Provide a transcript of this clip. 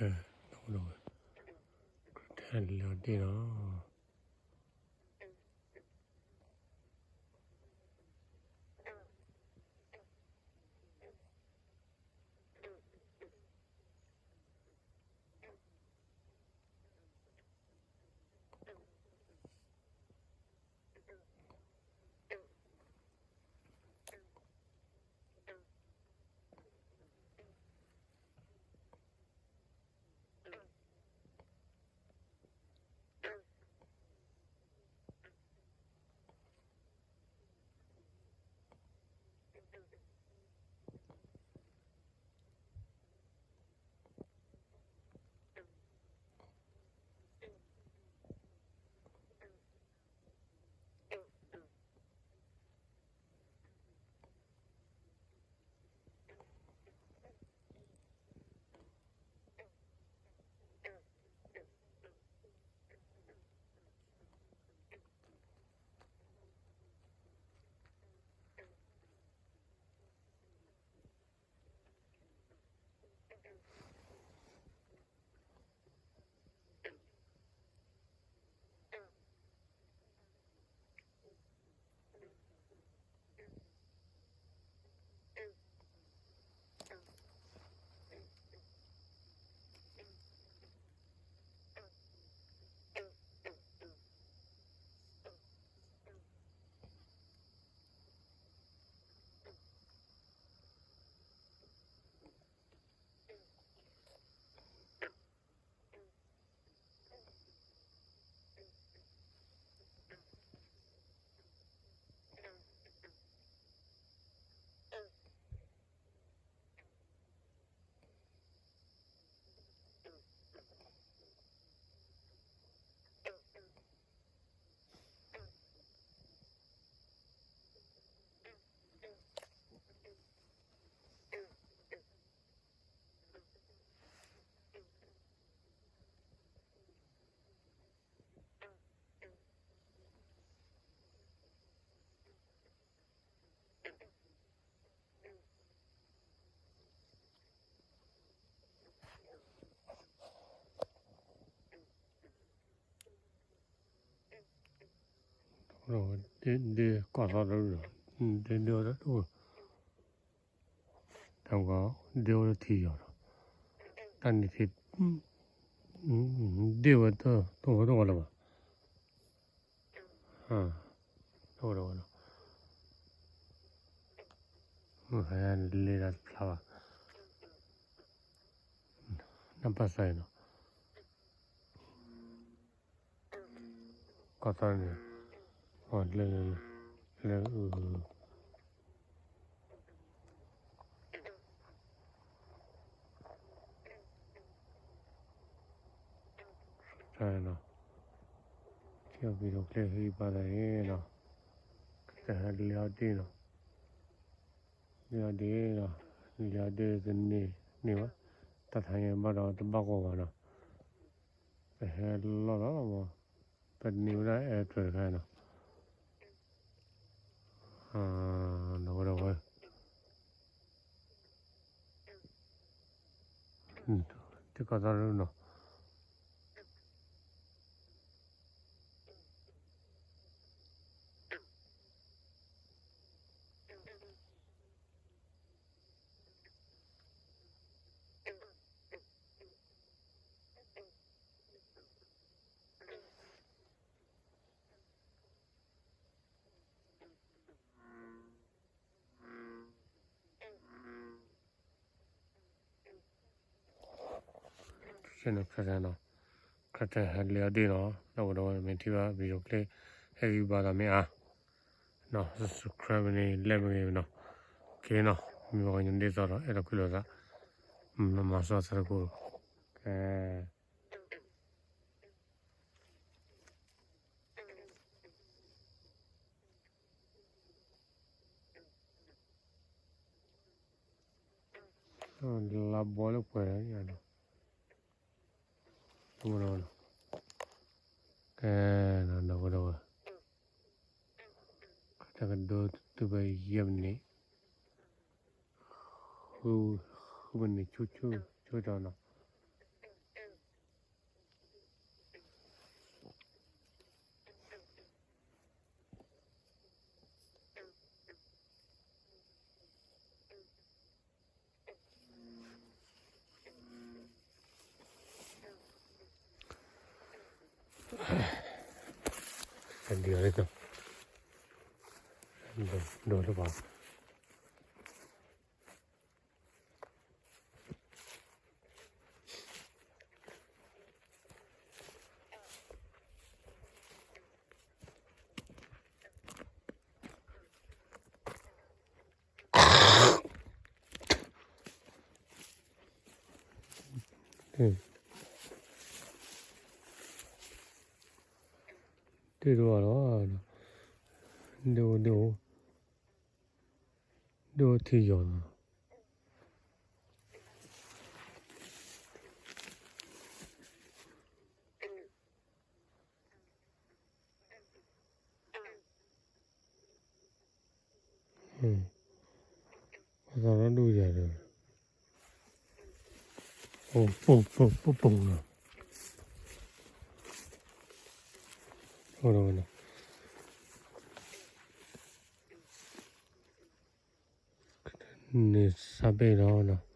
no, tell you know. No, the cause they do that. Oh, don't go. Do the tea. And it deal with the whatever. Whatever. And little flower. Number sign. Cotton. Or little. China. Chưa bị độc lệ hy bà đấy nó. Cái hạt liao đi nó. Liao đi nó. Liao đi dân nì. Nì mà. Ta thấy em bắt đầu ta bác qua nó. Cái hạt lo đó mà. Bên níu ra e trời khai nó. Nó đâu rồi. Chứ có ra đâu nó. Chứ nó khai ra nó. Cái hạt liao đi nó. Đâu đâu mình thì bà bị độc lệ hy bà là mẹ à. Nó subscribe này lên nó. Cái nó. Mình vào những đề đó đó. Nó cứ ra. Nó mà sao sao cô. Cái. La bola quella no. No. No đâu. Chắc là đôi tụi bay yếm này. Khu bên này chú cho nó. ဒီရလေးတော့တော့တော့ပါဒီတော့တော့ထီရောဘာသာတော့ရတယ်ပုံနော်ဟုတ်တော့နေစပေးတော့နော်